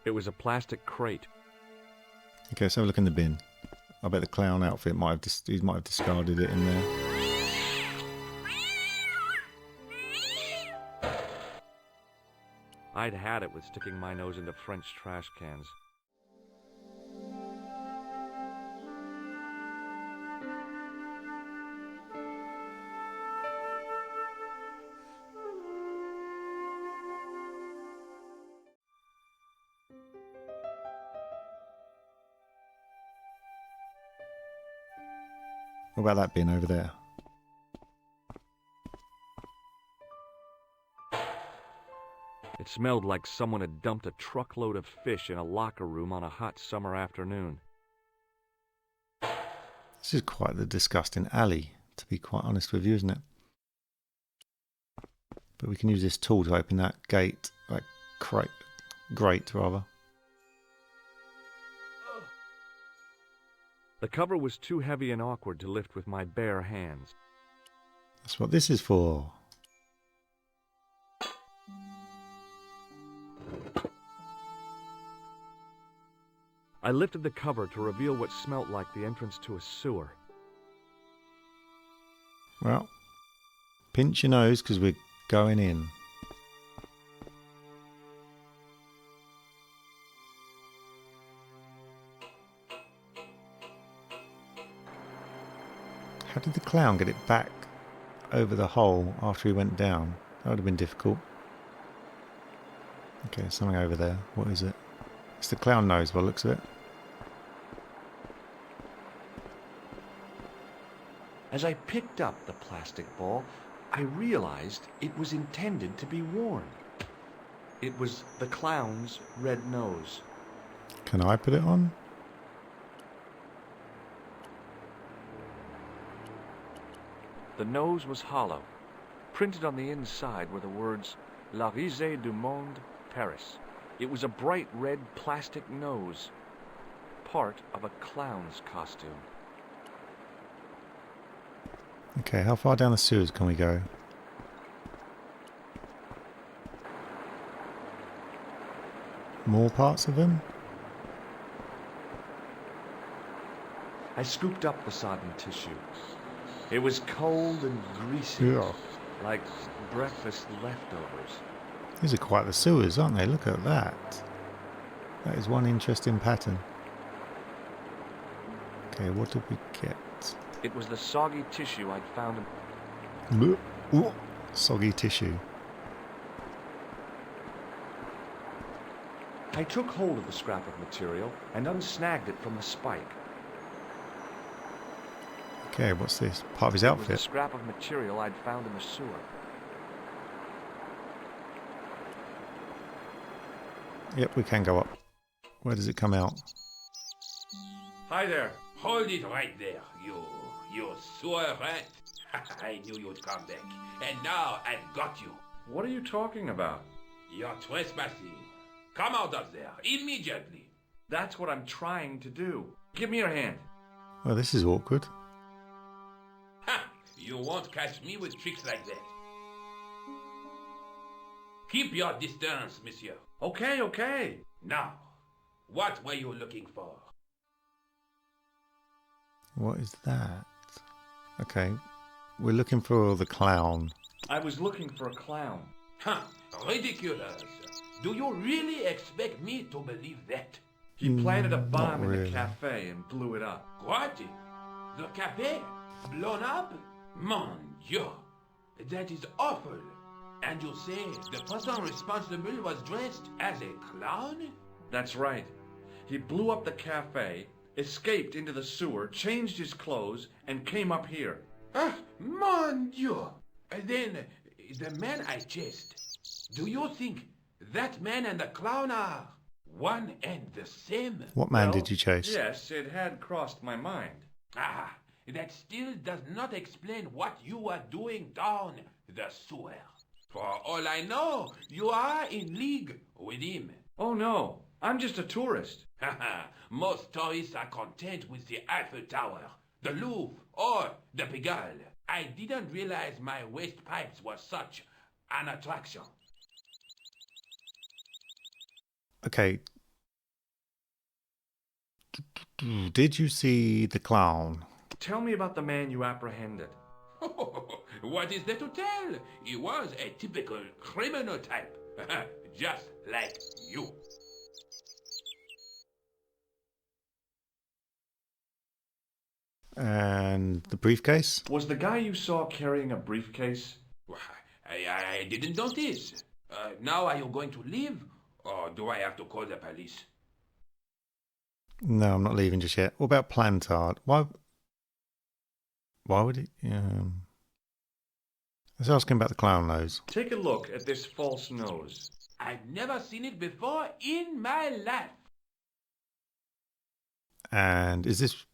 It was a plastic crate. Okay, let's have a look in the bin. I bet the clown outfit might have he might have discarded it in there. I'd had it with sticking my nose into French trash cans. What about that bin over there? It smelled like someone had dumped a truckload of fish in a locker room on a hot summer afternoon. This is quite the disgusting alley, to be quite honest with you, isn't it? But we can use this tool to open that gate, that grate rather. The cover was too heavy and awkward to lift with my bare hands. That's what this is for. I lifted the cover to reveal what smelt like the entrance to a sewer. Well, pinch your nose because we're going in. How did the clown get it back over the hole after he went down? That would have been difficult. Okay, something over there. What is it? It's the clown nose by the looks of it. As I picked up the plastic ball, I realized it was intended to be worn. It was the clown's red nose. Can I put it on? The nose was hollow. Printed on the inside were the words, La Risée du Monde, Paris. It was a bright red plastic nose, part of a clown's costume. Okay, how far down the sewers can we go? More parts of them? I scooped up the sodden tissue. It was cold and greasy, Yeah. like breakfast leftovers. These are quite the sewers, aren't they? Look at that. That is one interesting pattern. Okay, what did we get? It was the soggy tissue I'd found in... Ooh, soggy tissue. I took hold of the scrap of material and unsnagged it from the spike. Okay, what's this? Part of his It was the outfit. scrap of material I'd found in the sewer. Yep, we can go up. Where does it come out? Hi there. Hold it right there, you sewer rat. I knew you'd come back. And now I've got you. What are you talking about? You're trespassing. Come out of there, immediately. That's what I'm trying to do. Give me your hand. Well, this is awkward. Ha! You won't catch me with tricks like that. Keep your distance, monsieur. Okay, okay. Now, what were you looking for? What is that? Okay, we're looking for the clown. I was looking for a clown. Huh, ridiculous. Do you really expect me to believe that? He planted a not bomb in really. the cafe and blew it up. What? The cafe? Blown up? Mon Dieu! That is awful. And you say the person responsible was dressed as a clown? That's right. He blew up the cafe, escaped into the sewer, changed his clothes, and came up here. Ah, mon Dieu! Then, the man I chased, do you think that man and the clown are one and the same? What man Well, did you chase? Yes, it had crossed my mind. Ah, that still does not explain what you are doing down the sewer. For all I know, you are in league with him. Oh no, I'm just a tourist. Haha, most tourists are content with the Eiffel Tower, the Louvre, or the Pigalle. I didn't realize my waste pipes were such an attraction. Okay, Did you see the clown? Tell me about the man you apprehended. What is there to tell? He was a typical criminal type. Just like you. And the briefcase? Was the guy you saw carrying a briefcase? I didn't notice. Now are you going to leave? Or do I have to call the police? No, I'm not leaving just yet. What about Plantard? Why would he... Let's ask him about the clown nose. Take a look at this false nose. I've never seen it before in my life. And is this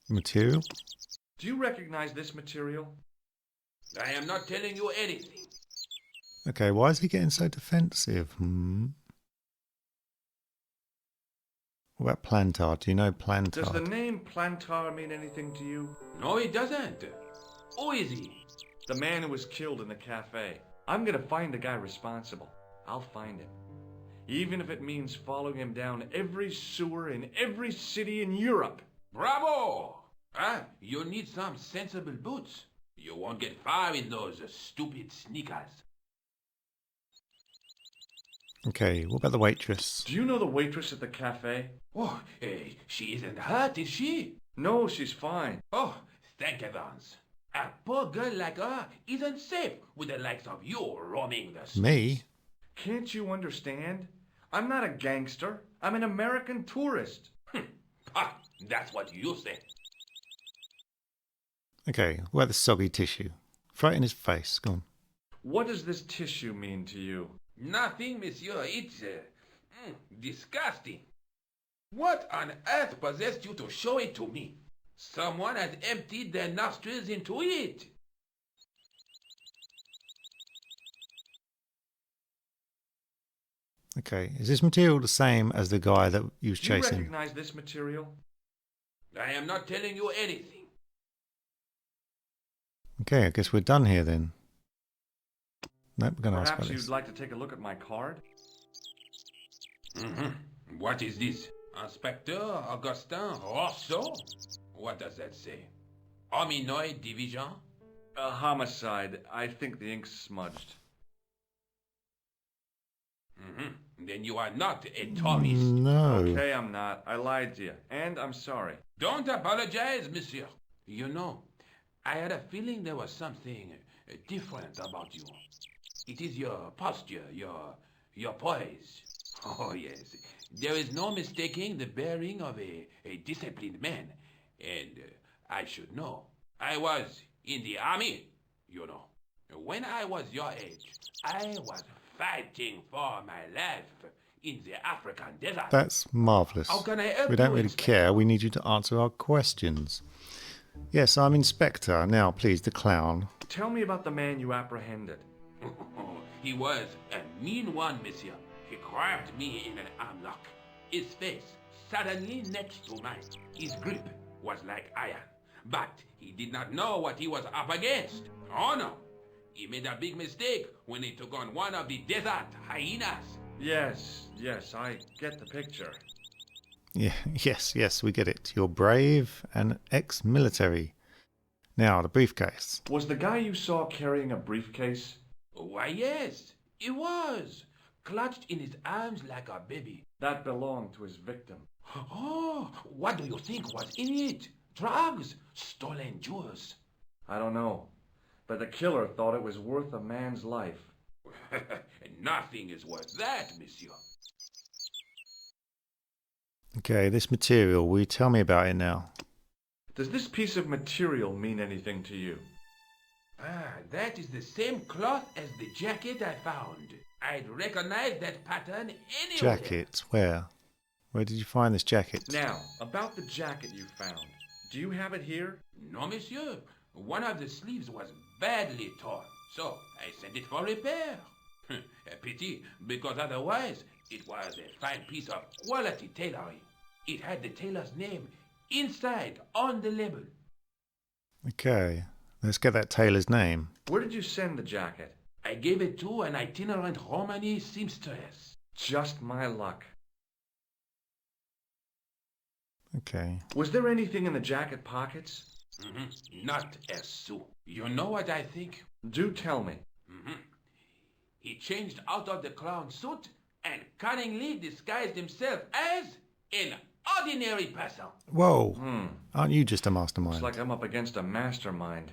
material? Do you recognize this material? I am not telling you anything. Okay, why is he getting so defensive? What about Plantard? Do you know Plantard? Does the name Plantar mean anything to you? No, it doesn't. Who is he? The man who was killed in the cafe. I'm gonna find the guy responsible. I'll find him. Even if it means following him down every sewer in every city in Europe. Bravo! You need some sensible boots. You won't get far in those stupid sneakers. Okay, what about the waitress? Do you know the waitress at the cafe? Oh, she isn't hurt, is she? No, she's fine. Oh, thank heavens. A poor girl like her isn't safe with the likes of you roaming the streets. Me? Can't you understand? I'm not a gangster. I'm an American tourist. That's what you say. Okay, what about the soggy tissue? Throw it in his face, go on. What does this tissue mean to you? Nothing, monsieur. It's disgusting. What on earth possessed you to show it to me? Someone has emptied their nostrils into it. Okay, is this material the same as the guy that you was Do you chasing? recognize this material? I am not telling you anything. Okay, I guess we're done here then. Nope, we're going to ask about Perhaps this. you'd like to take a look at my card? What is this? Inspector Augustin Rousseau? What does that say? Hominoid Division? A homicide. I think the ink's smudged. Then you are not a tourist. No. Okay, I'm not. I lied to you. And I'm sorry. Don't apologize, monsieur. You know, I had a feeling there was something different about you. It is your posture, your poise. Oh, yes. There is no mistaking the bearing of a disciplined man. And I should know. I was in the army, you know. When I was your age, I was fighting for my life in the African desert. That's marvellous. How can I help We don't you, really Inspector? care. We need you to answer our questions. Yes, I'm Inspector. Now, please, the clown. Tell me about the man you apprehended. He was a mean one, monsieur. He grabbed me in an armlock. His face suddenly next to mine. His grip was like iron. But he did not know what he was up against. Oh no! He made a big mistake when he took on one of the desert hyenas. Yes, I get the picture. Yeah, yes, we get it. You're brave and ex-military. Now, the briefcase. Was the guy you saw carrying a briefcase? Why, yes, he was. Clutched in his arms like a baby. That belonged to his victim. Oh, what do you think was in it? Drugs? Stolen jewels? I don't know. But the killer thought it was worth a man's life. Nothing is worth that, monsieur. Okay, this material, will you tell me about it now? Does this piece of material mean anything to you? That is the same cloth as the jacket I found. I'd recognize that pattern anywhere. Jacket, where? Where did you find this jacket? Now, about the jacket you found. Do you have it here? No, monsieur. One of the sleeves was badly torn, so I sent it for repair. A pity, because otherwise it was a fine piece of quality tailoring. It had the tailor's name inside on the label. Okay, let's get that tailor's name. Where did you send the jacket? I gave it to an itinerant Romani seamstress. Just my luck. Okay. Was there anything in the jacket pockets? Not a sou. You know what I think? Do tell me. He changed out of the clown suit and cunningly disguised himself as an ordinary person. Whoa. Aren't you just a mastermind? It's like I'm up against a mastermind.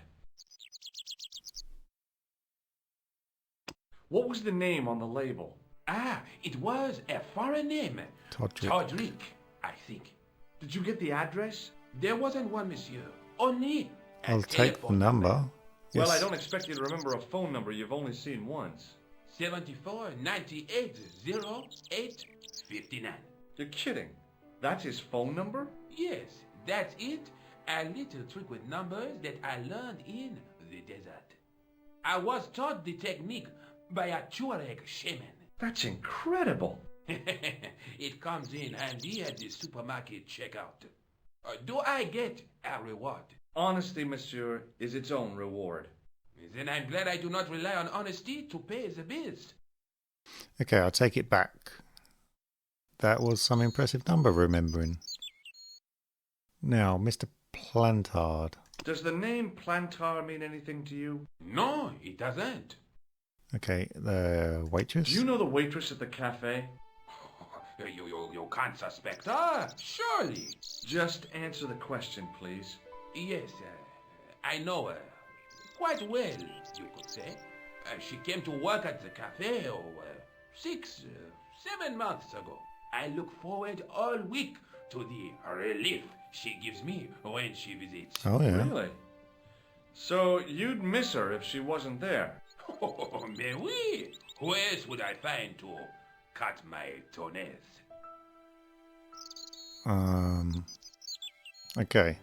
What was the name on the label? Ah, it was a foreign name. Todrick. Todrick, I think. Did you get the address? There wasn't one, monsieur. Only a I'll take the telephone number. Well, I Yes. don't expect you to remember a phone number you've only seen once. 74 98 08 59. You're kidding. That's his phone number? Yes, that's it. A little trick with numbers that I learned in the desert. I was taught the technique by a Tuareg shaman. That's incredible. It comes in handy at the supermarket checkout. Do I get a reward? Honesty, monsieur, is its own reward. Then I'm glad I do not rely on honesty to pay the bills. Okay, I'll take it back. That was some impressive number remembering. Now, Mr. Plantard. Does the name Plantar mean anything to you? No, it doesn't. Okay, the waitress? Do you know the waitress at the cafe? You can't suspect her, surely. Just answer the question, please. Yes, I know her. Quite well, you could say. She came to work at the cafe 7 months ago. I look forward all week to the relief she gives me when she visits. Oh, yeah. Really? So you'd miss her if she wasn't there? Oh, mais oui. Who else would I find to cut my toenails? Okay.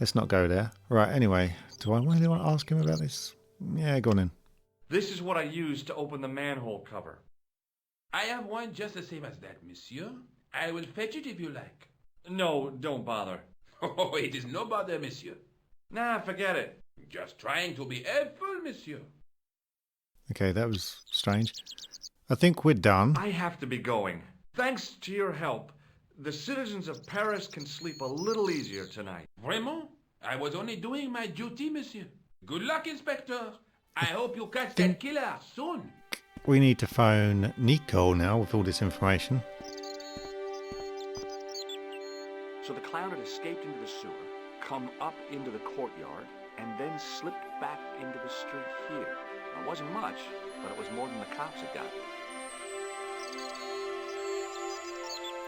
Let's not go there. Right, anyway. Do I really want to ask him about this? Yeah, go on in. This is what I used to open the manhole cover. I have one just the same as that, monsieur. I will fetch it if you like. No, don't bother. Oh, it is no bother, monsieur. Nah, forget it. Just trying to be helpful, monsieur. Okay, that was strange. I think we're done. I have to be going. Thanks to your help, the citizens of Paris can sleep a little easier tonight. Vraiment? I was only doing my duty, monsieur. Good luck, Inspector. I hope you catch that killer soon. We need to phone Nico now with all this information. So the clown had escaped into the sewer, come up into the courtyard, and then slipped back into the street here. It wasn't much, but it was more than the cops had got.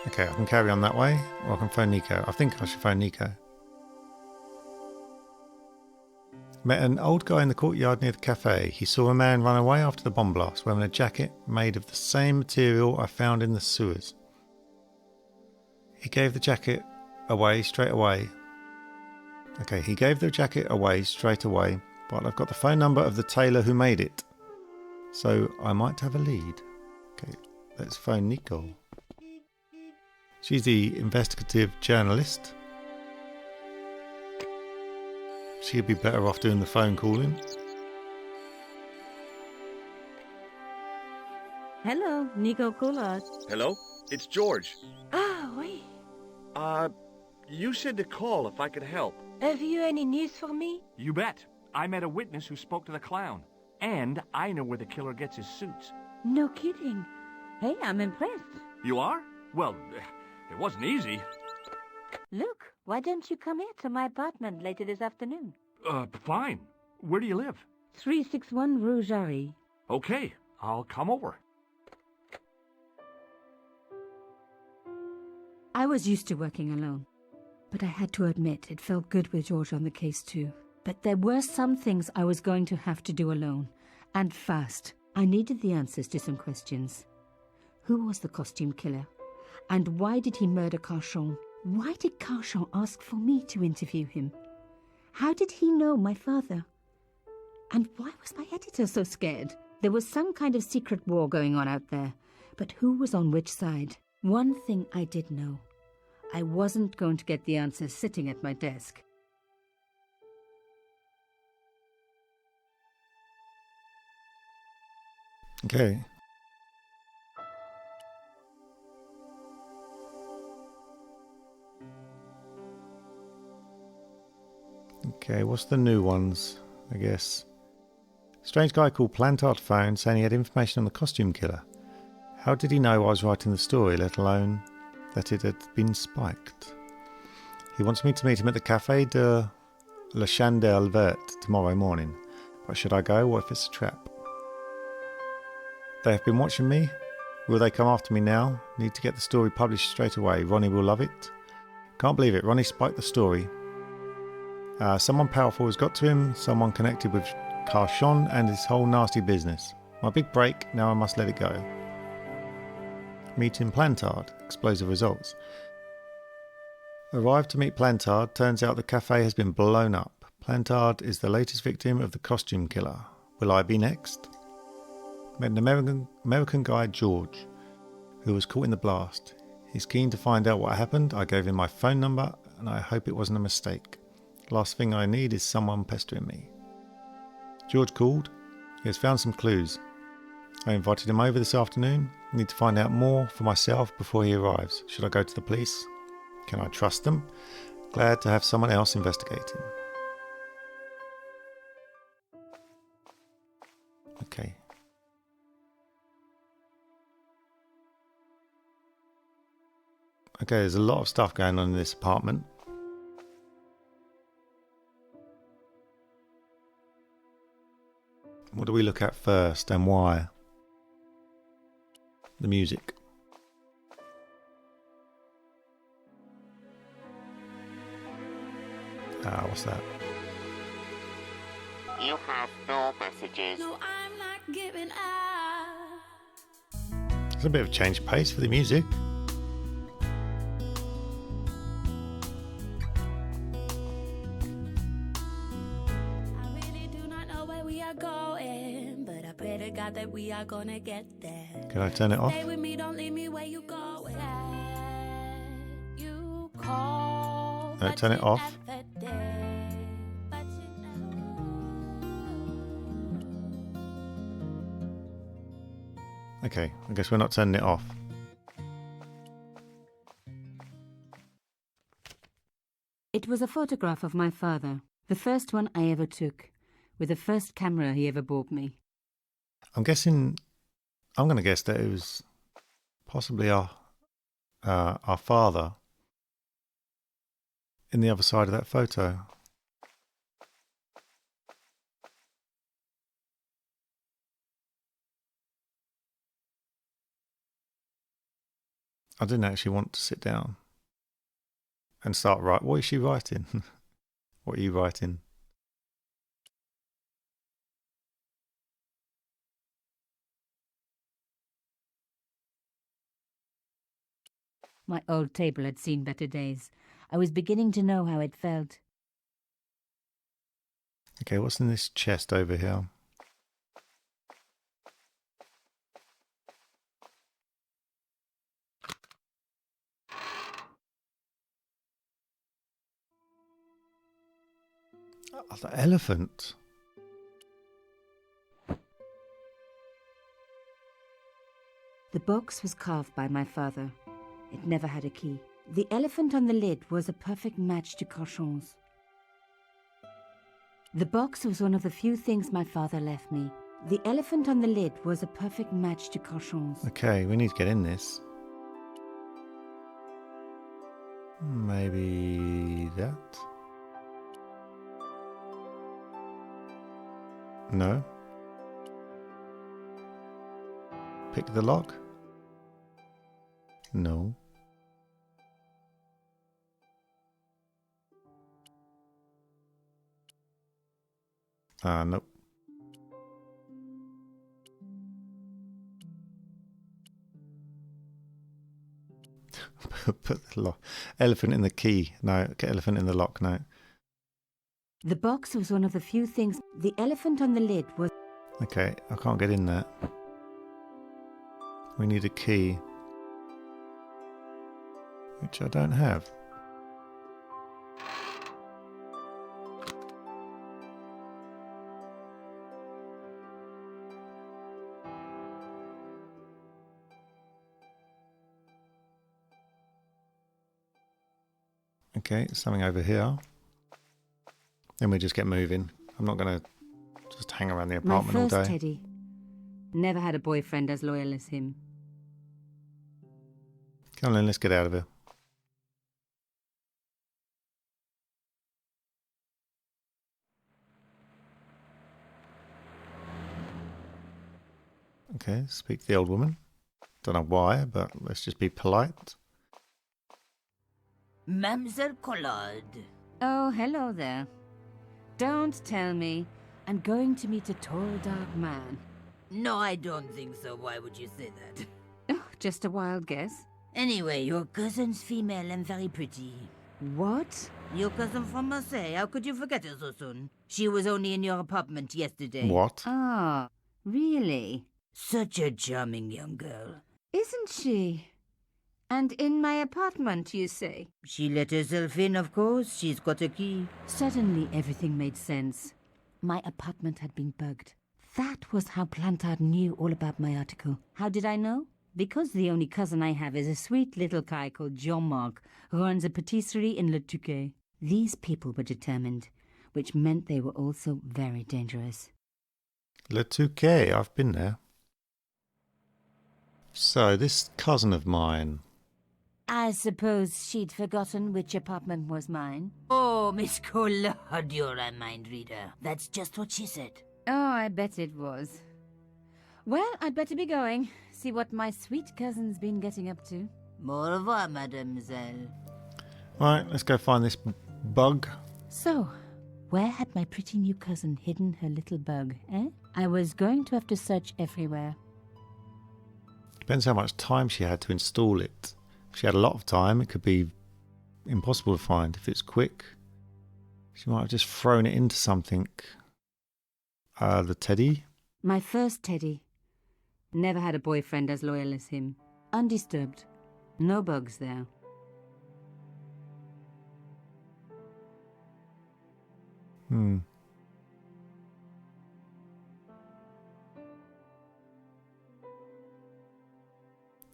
Okay, I can carry on that way, or I can phone Nico. I think I should phone Nico. Met an old guy in the courtyard near the cafe. He saw a man run away after the bomb blast wearing a jacket made of the same material I found in the sewers. He gave the jacket away straight away. Okay, he gave the jacket away straight away, but I've got the phone number of the tailor who made it. So I might have a lead. Okay, let's phone Nico. She's the investigative journalist. She'd be better off doing the phone calling. Hello, Nico Coulard. Hello? It's George. Ah, oui. You said to call if I could help. Have you any news for me? You bet. I met a witness who spoke to the clown. And I know where the killer gets his suits. No kidding. Hey, I'm impressed. You are? Well, it wasn't easy. Look, why don't you come here to my apartment later this afternoon? Fine. Where do you live? 361 Rue Jarry. Okay, I'll come over. I was used to working alone, but I had to admit it felt good with George on the case too. But there were some things I was going to have to do alone, and fast. I needed the answers to some questions. Who was the costume killer? And why did he murder Carchon? Why did Carchon ask for me to interview him? How did he know my father? And why was my editor so scared? There was some kind of secret war going on out there, but who was on which side? One thing I did know. I wasn't going to get the answers sitting at my desk. Okay. Okay, what's the new ones, I guess? Strange guy called Plantard phoned saying he had information on the costume killer. How did he know I was writing the story, let alone that it had been spiked? He wants me to meet him at the Café de La Chandelle Verte tomorrow morning. But should I go? What if it's a trap? They have been watching me. Will they come after me now? Need to get the story published straight away. Ronnie will love it. Can't believe it. Ronnie spiked the story. Someone powerful has got to him. Someone connected with Carchon and his whole nasty business. My big break. Now I must let it go. Meeting Plantard. Explosive results. Arrived to meet Plantard. Turns out the cafe has been blown up. Plantard is the latest victim of the costume killer. Will I be next? Met an American guy, George, who was caught in the blast. He's keen to find out what happened. I gave him my phone number and I hope it wasn't a mistake. Last thing I need is someone pestering me. George called. He has found some clues. I invited him over this afternoon. I need to find out more for myself before he arrives. Should I go to the police? Can I trust them? Glad to have someone else investigating. Okay. Okay, there's a lot of stuff going on in this apartment. What do we look at first and why? The music. What's that? You have no messages. No, I'm not giving up. There's a bit of change of pace for the music. I really do not know where we are going, but I pray to God that we are gonna get there. Can I turn it off? Stay with me, don't leave me where you go. You call, No, turn it off. Okay, I guess we're not turning it off. It was a photograph of my father, the first one I ever took, with the first camera he ever bought me. I'm going to guess that it was possibly our father in the other side of that photo. I didn't actually want to sit down and start writing. What is she writing? What are you writing? My old table had seen better days. I was beginning to know how it felt. Okay, what's in this chest over here? Oh, the elephant. The box was carved by my father. It never had a key. The elephant on the lid was a perfect match to Carchon's. The box was one of the few things my father left me. The elephant on the lid was a perfect match to Carchon's. Okay, we need to get in this. Maybe that? No. Pick the lock? No. Nope. Put the lock. Elephant in the key. No. Elephant in the lock. No. The box was one of the few things. The elephant on the lid was... Okay, I can't get in there. We need a key. Which I don't have. Okay, something over here. Then we just get moving. I'm not going to just hang around the My apartment all first day. Teddy. Never had a boyfriend as loyal as him. Come on then, let's get out of here. Okay, speak to the old woman. Don't know why, but let's just be polite. Mademoiselle Collard. Oh, hello there. Don't tell me. I'm going to meet a tall, dark man. No, I don't think so. Why would you say that? Oh, just a wild guess. Anyway, your cousin's female and very pretty. What? Your cousin from Marseille. How could you forget her so soon? She was only in your apartment yesterday. What? Ah, really? Such a charming young girl. Isn't she? And in my apartment, you say? She let herself in, of course. She's got a key. Suddenly everything made sense. My apartment had been bugged. That was how Plantard knew all about my article. How did I know? Because the only cousin I have is a sweet little guy called Jean-Marc, who runs a patisserie in Le Touquet. These people were determined, which meant they were also very dangerous. Le Touquet, I've been there. So, this cousin of mine, I suppose she'd forgotten which apartment was mine. Oh, Miss Collard, you're a mind reader. That's just what she said. Oh, I bet it was. Well, I'd better be going. See what my sweet cousin's been getting up to. Au revoir, mademoiselle. right, let's go find this bug. So, where had my pretty new cousin hidden her little bug, eh? I was going to have to search everywhere. Depends how much time she had to install it. If she had a lot of time, it could be impossible to find. If it's quick, she might have just thrown it into something. The teddy? My first Teddy. Never had a boyfriend as loyal as him. Undisturbed. No bugs there.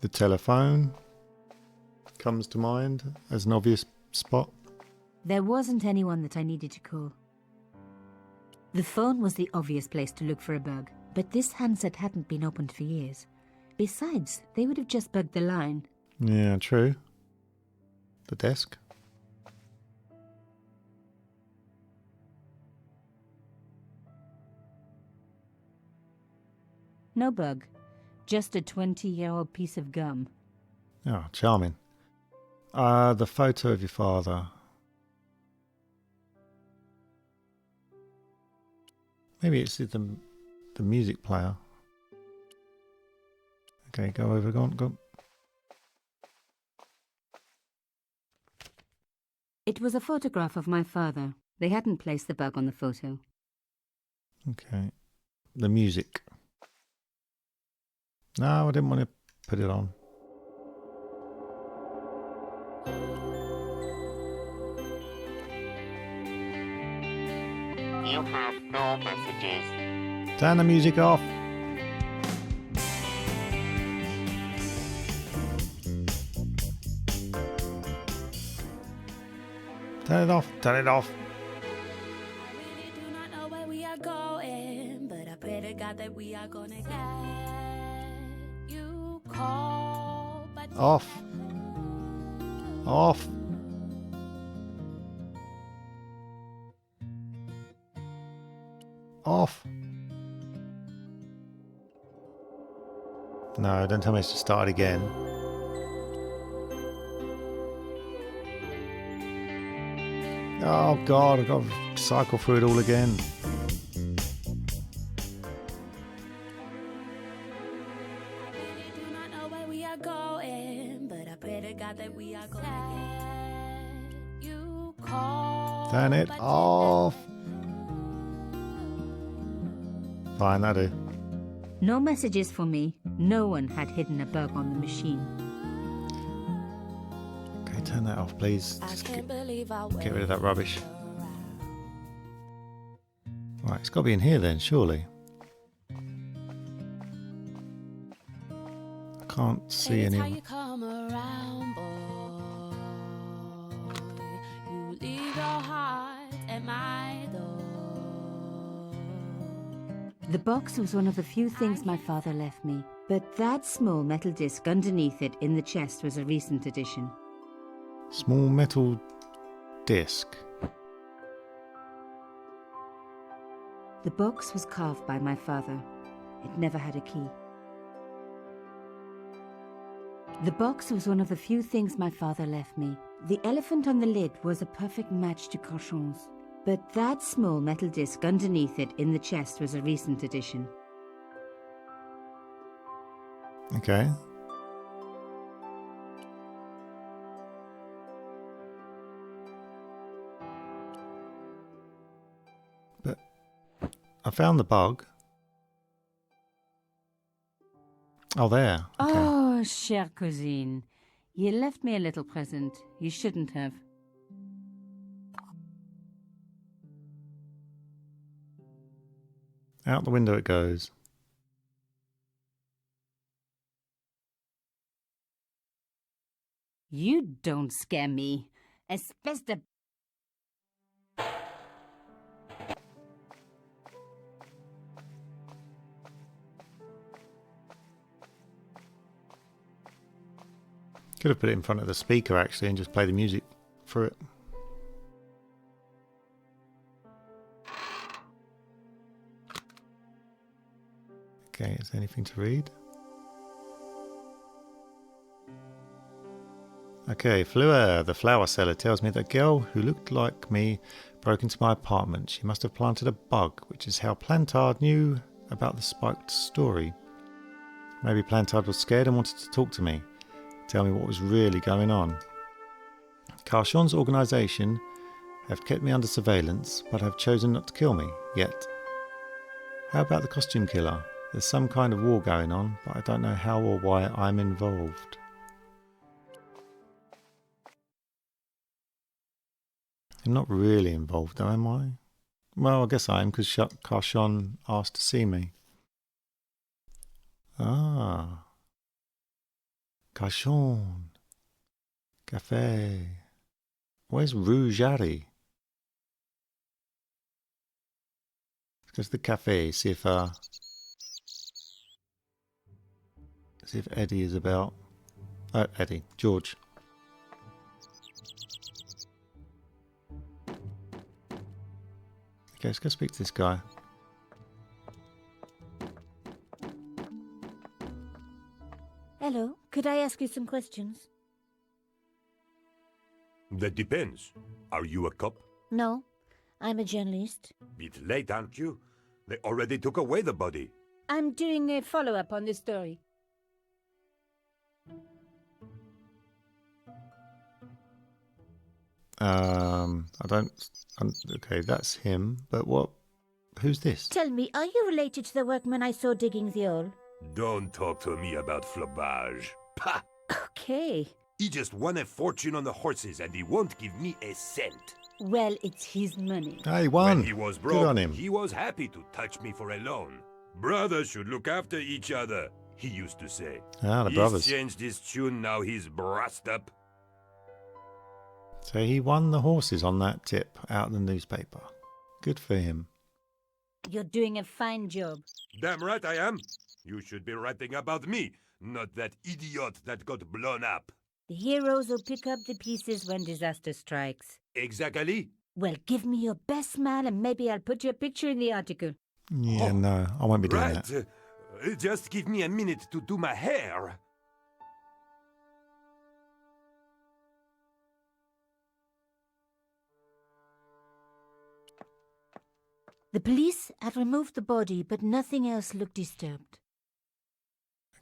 The telephone comes to mind as an obvious spot. There wasn't anyone that I needed to call. The phone was the obvious place to look for a bug, but this handset hadn't been opened for years. Besides, they would have just bugged the line. Yeah, true. The desk. No bug. Just a 20-year-old piece of gum. Oh, charming. The photo of your father. Maybe it's the music player. Okay, go over, go on. It was a photograph of my father. They hadn't placed the bug on the photo. Okay. The music. No, I didn't want to put it on. You have no messages. Turn the music off. Turn it off. Turn it off. I really do not know where we are going, but I pray to God that we are gonna get you call. But Off. Off. Off. No, don't tell me it's to start again. Oh God, I've got to cycle through it all again. I really do not know where we are going, but I pray to God that we are gonna get you call. Turn it But off. Fine, that'll do. No messages for me. No one had hidden a bug on the machine. Okay, turn that off, please. I Just can't believe I get rid of that rubbish. around. Right, it's got to be in here then, surely. I can't see It's how any. you come around, boy. You leave your heart at my door. The box was one of the few things my father left me, but that small metal disc underneath it in the chest was a recent addition. Small metal disc. The box was carved by my father. It never had a key. The box was one of the few things my father left me. The elephant on the lid was a perfect match to Cochon's, but that small metal disc underneath it in the chest was a recent addition. Okay. But I found the bug. Oh, there. Okay. Oh, chère cousine, you left me a little present. You shouldn't have. Out the window it goes. You don't scare me. Espèce de... Could have put it in front of the speaker actually and just play the music through it. Okay, is there anything to read? Okay, Fleur, the flower seller, tells me that a girl who looked like me broke into my apartment. She must have planted a bug, which is how Plantard knew about the spiked story. Maybe Plantard was scared and wanted to talk to me, tell me what was really going on. Carchon's organisation have kept me under surveillance, but have chosen not to kill me, yet. How about the costume killer? There's some kind of war going on, but I don't know how or why I'm involved. I'm not really involved, though, am I? Well, I guess I am, because Carchon asked to see me. Ah. Carchon. Café. Where's Rougerie? Let's go to the cafe, see if Eddie is about. Oh, Eddie. George. Okay, let's go speak to this guy. Hello, could I ask you some questions? That depends. Are you a cop? No, I'm a journalist. Bit late, aren't you? They already took away the body. I'm doing a follow-up on this story. I don't... okay, that's him, but what... Who's this? Tell me, are you related to the workman I saw digging the hole? Don't talk to me about flobage. Pah! Okay. He just won a fortune on the horses and he won't give me a cent. Well, it's his money. Ah, he won. When he was Good broke, on him. he was happy to touch me for a loan. Brothers should look after each other, he used to say. Ah, the He's brothers. changed his tune, now he's brassed up. So he won the horses on that tip out in the newspaper. Good for him. You're doing a fine job. Damn right I am. You should be writing about me, not that idiot that got blown up. The heroes will pick up the pieces when disaster strikes. Exactly. Well, give me your best smile and maybe I'll put your picture in the article. Yeah, no, I won't be doing Right. that. Just give me a minute to do my hair. The police had removed the body, but nothing else looked disturbed.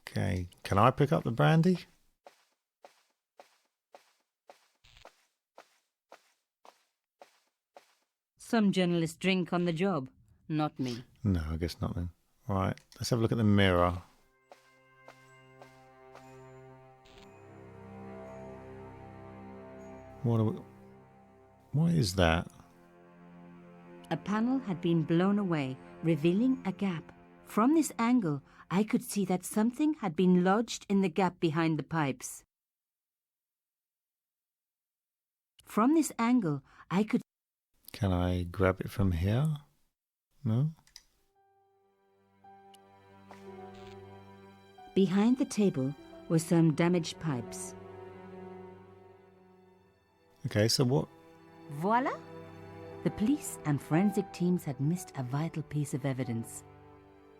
Okay, can I pick up the brandy? Some journalists drink on the job, not me. No, I guess not then. Right, let's have a look at the mirror. What is that? A panel had been blown away, revealing a gap. From this angle, I could see that something had been lodged in the gap behind the pipes. From this angle, I could... Can I grab it from here? No? Behind the table were some damaged pipes. Okay, so what? Voila! The police and forensic teams had missed a vital piece of evidence.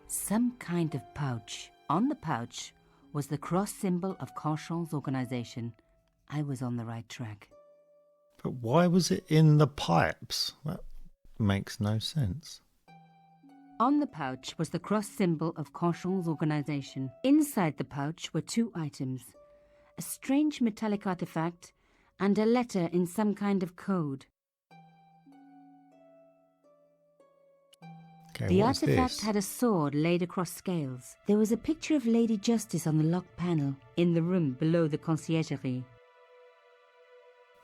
Some kind of pouch. On the pouch was the cross symbol of Carchon's organization. I was on the right track. But why was it in the pipes? That makes no sense. On the pouch was the cross symbol of Carchon's organization. Inside the pouch were two items: a strange metallic artifact and a letter in some kind of code. Okay, The what is artifact this? had a sword laid across scales. There was a picture of Lady Justice on the locked panel in the room below the conciergerie.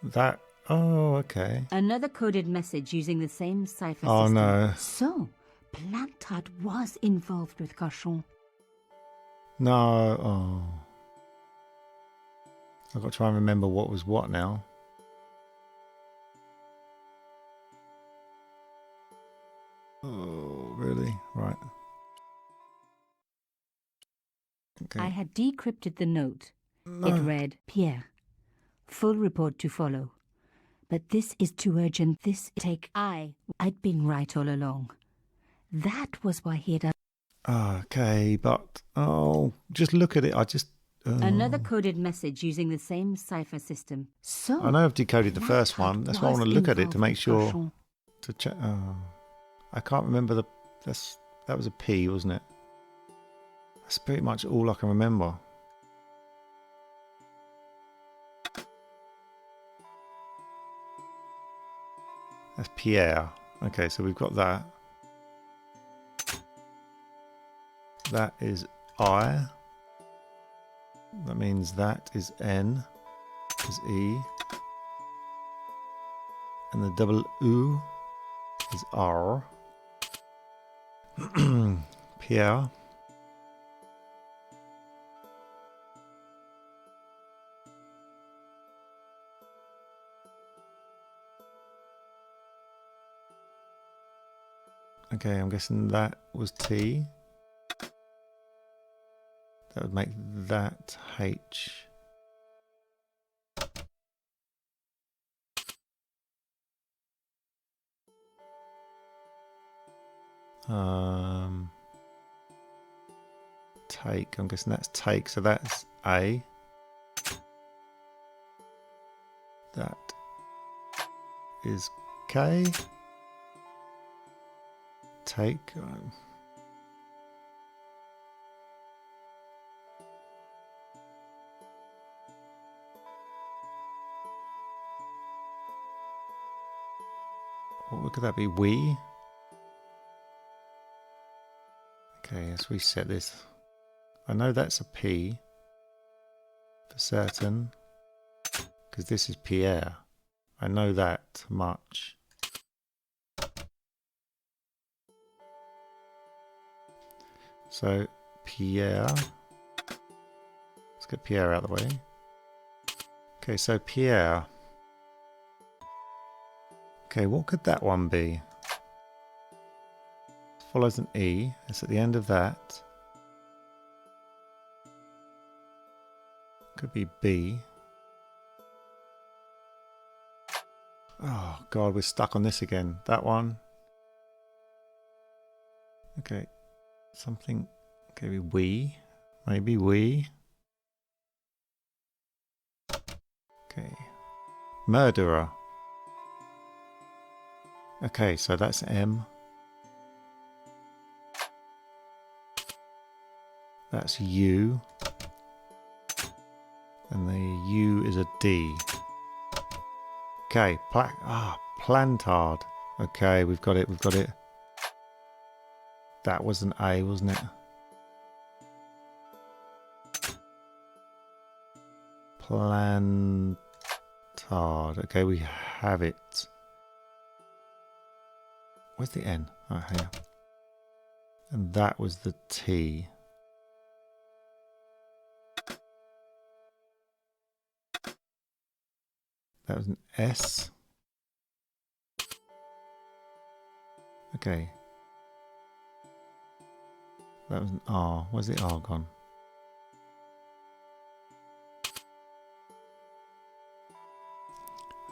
That. Oh, okay. Another coded message using the same cipher Oh, system. no. So, Plantard was involved with Carchon. No. Oh. I've got to try and remember what was what now. Oh, really? Right. Okay. I had decrypted the note. No. It read, Pierre, full report to follow. But this is too urgent. I'd been right all along. That was why he had... Okay, but... Oh, just look at it. I just... Another coded message using the same cipher system. So... I know I've decoded the first one. That's why I want to look at it to make sure... Carchon. To check... Oh. I can't remember the... That was a P, wasn't it? That's pretty much all I can remember. That's Pierre. Okay, so we've got that. That is I. That means that is N. Is E. And the double U is R. Pierre. Okay, I'm guessing that was T. That would make that H. Take. I'm guessing that's take. So that's A. That is K. Take. What could that be? We. Okay, let's reset this. I know that's a P for certain, because this is Pierre. I know that much. So Pierre. Let's get Pierre out of the way. Okay, so Pierre. Okay, what could that one be? Follows an E. It's at the end of that. Could be B. Oh God, we're stuck on this again. That one. Okay. Something. Okay, we. Maybe we. Okay. Murderer. Okay, so that's M. That's U. And the U is a D. Okay, Plantard. Okay, we've got it, we've got it. That was an A, wasn't it? Plantard. Okay, we have it. Where's the N? Oh, here. And that was the T. That was an S. Okay. That was an R. Where's the R gone?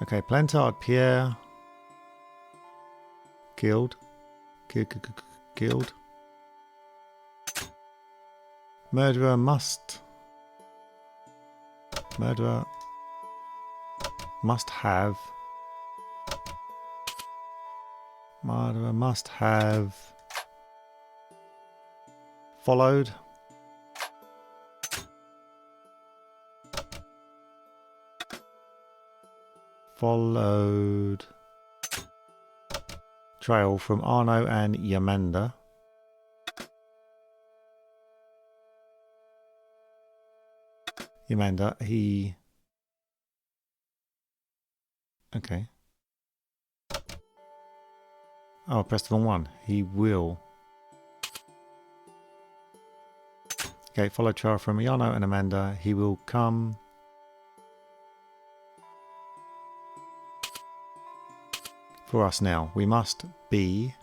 Okay, Plantard, Pierre. Killed. Killed. Murderer must have. Murderer must have followed. Followed trail from Arno and Yamanda. Yamanda, he... Okay. Oh, I pressed the wrong one. He will. Okay, follow trail from Yano and Amanda. He will come... for us now. We must be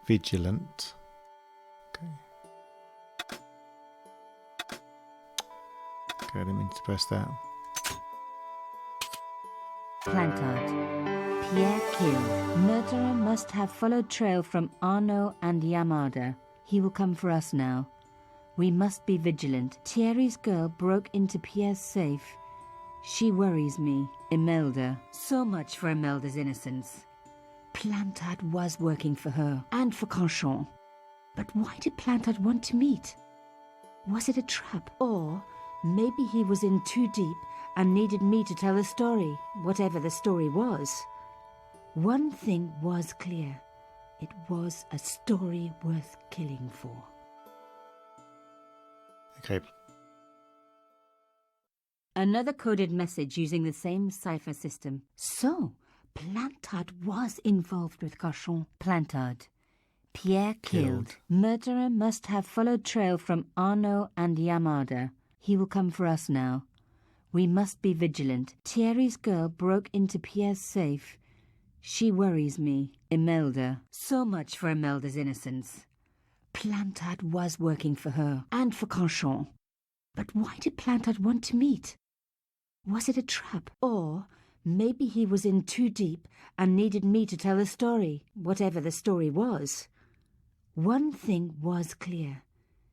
vigilant. Okay. Okay, I didn't mean to press that. Plantard. Pierre killed. Murderer must have followed trail from Arno and Yamada. He will come for us now. We must be vigilant. Thierry's girl broke into Pierre's safe. She worries me. Imelda. So much for Imelda's innocence. Plantard was working for her, and for Canchon. But why did Plantard want to meet? Was it a trap? Or maybe he was in too deep and needed me to tell a story, whatever the story was. One thing was clear. It was a story worth killing for. Okay. Another coded message using the same cipher system. So, Plantard was involved with Canchon. Plantard. Pierre killed. Murderer must have followed trail from Arno and Yamada. He will come for us now. We must be vigilant. Thierry's girl broke into Pierre's safe. She worries me. Imelda. So much for Imelda's innocence. Plantard was working for her, and for Canchon. But why did Plantard want to meet? Was it a trap? Or maybe he was in too deep and needed me to tell a story, whatever the story was. One thing was clear.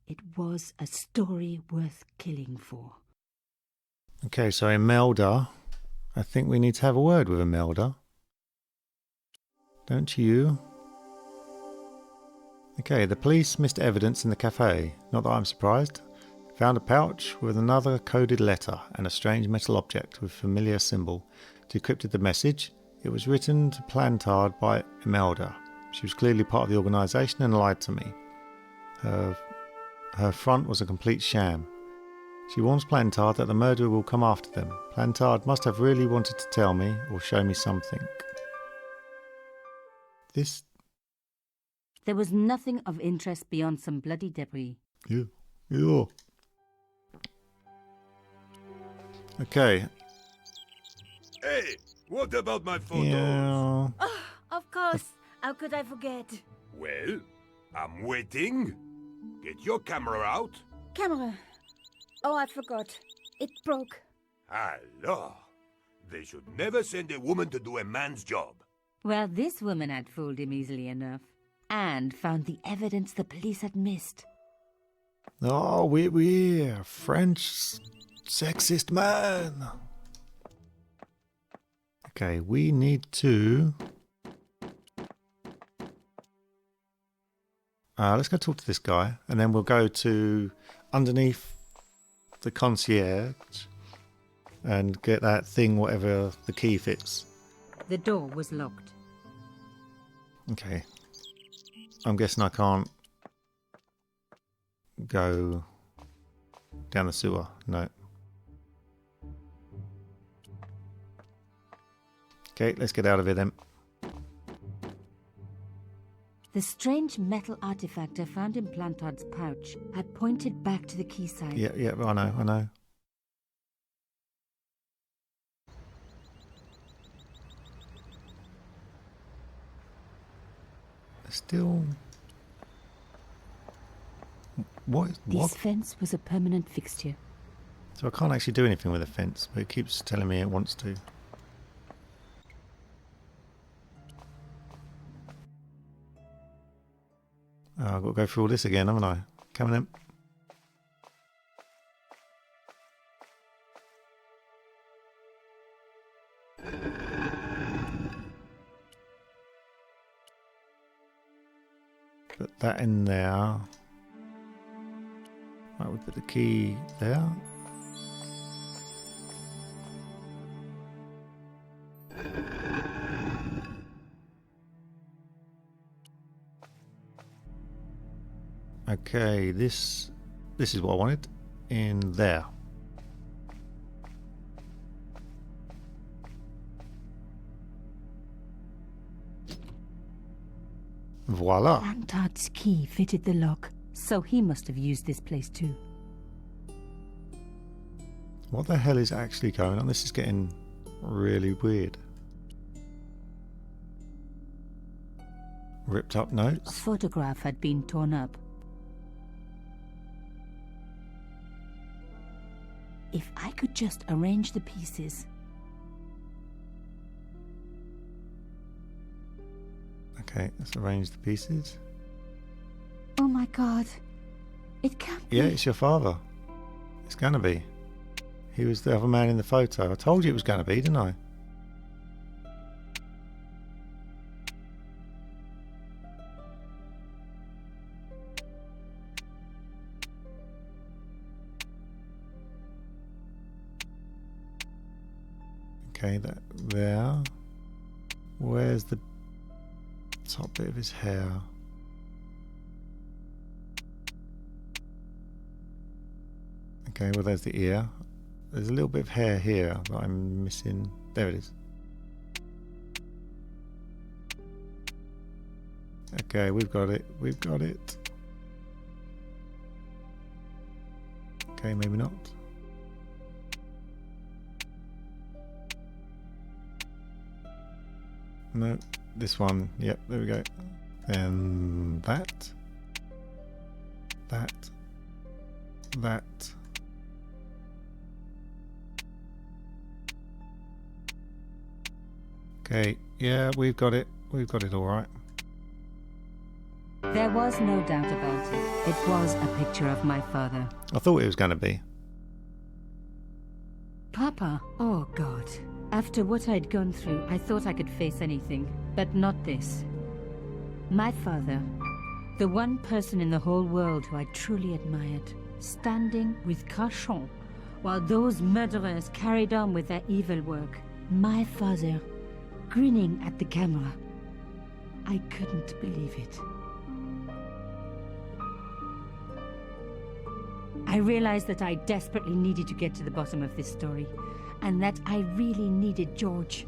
It was a story worth killing for. Okay, so Imelda. I think we need to have a word with Imelda. Don't you? Okay, the police missed evidence in the cafe. Not that I'm surprised. Found a pouch with another coded letter and a strange metal object with familiar symbol. Decrypted the message. It was written to Plantard by Imelda. She was clearly part of the organisation and lied to me. Her front was a complete sham. She warns Plantard that the murderer will come after them. Plantard must have really wanted to tell me or show me something. There was nothing of interest beyond some bloody debris. Yeah. Okay. Hey, what about my photos? Yeah. Oh, of course. How could I forget? Well, I'm waiting. Get your camera out. Camera. Oh, I forgot. It broke. Alors, they should never send a woman to do a man's job. Well, this woman had fooled him easily enough. And found the evidence the police had missed. Oh, we're French sexist man. Okay, we need to... let's go talk to this guy, and then we'll go to underneath the concierge and get that thing, whatever the key fits. The door was locked. Okay. I'm guessing I can't go down the sewer. No. Okay, let's get out of here then. The strange metal artifact I found in Plantard's pouch had pointed back to the quayside. Yeah, I know. Still... What? This fence was a permanent fixture. So I can't actually do anything with the fence, but it keeps telling me it wants to. Oh, I've got to go through all this again, haven't I? Coming in. Put that in there. Right, we put the key there. Okay, this is what I wanted in there. Voila. Langtard's key fitted the lock, so he must have used this place too. What the hell is actually going on? This is getting really weird. Ripped up A notes. photograph had been torn up. If I could just arrange the pieces. Okay, let's arrange the pieces. Oh my god. It can't be. Yeah, it's your father. It's gonna be. He was the other man in the photo. I told you it was gonna be, didn't I? Okay, that there. Where's the top bit of his hair? Okay, well there's the ear. There's a little bit of hair here that I'm missing. There it is. Okay, we've got it. We've got it. Okay, maybe not. No, this one. Yep, there we go. Then that. That. That. Okay, yeah, we've got it. We've got it all right. There was no doubt about it. It was a picture of my father. I thought it was going to be. Papa, oh God. After what I'd gone through, I thought I could face anything, but not this. My father, the one person in the whole world who I truly admired, standing with Crachon while those murderers carried on with their evil work. My father, grinning at the camera. I couldn't believe it. I realized that I desperately needed to get to the bottom of this story, and that I really needed George.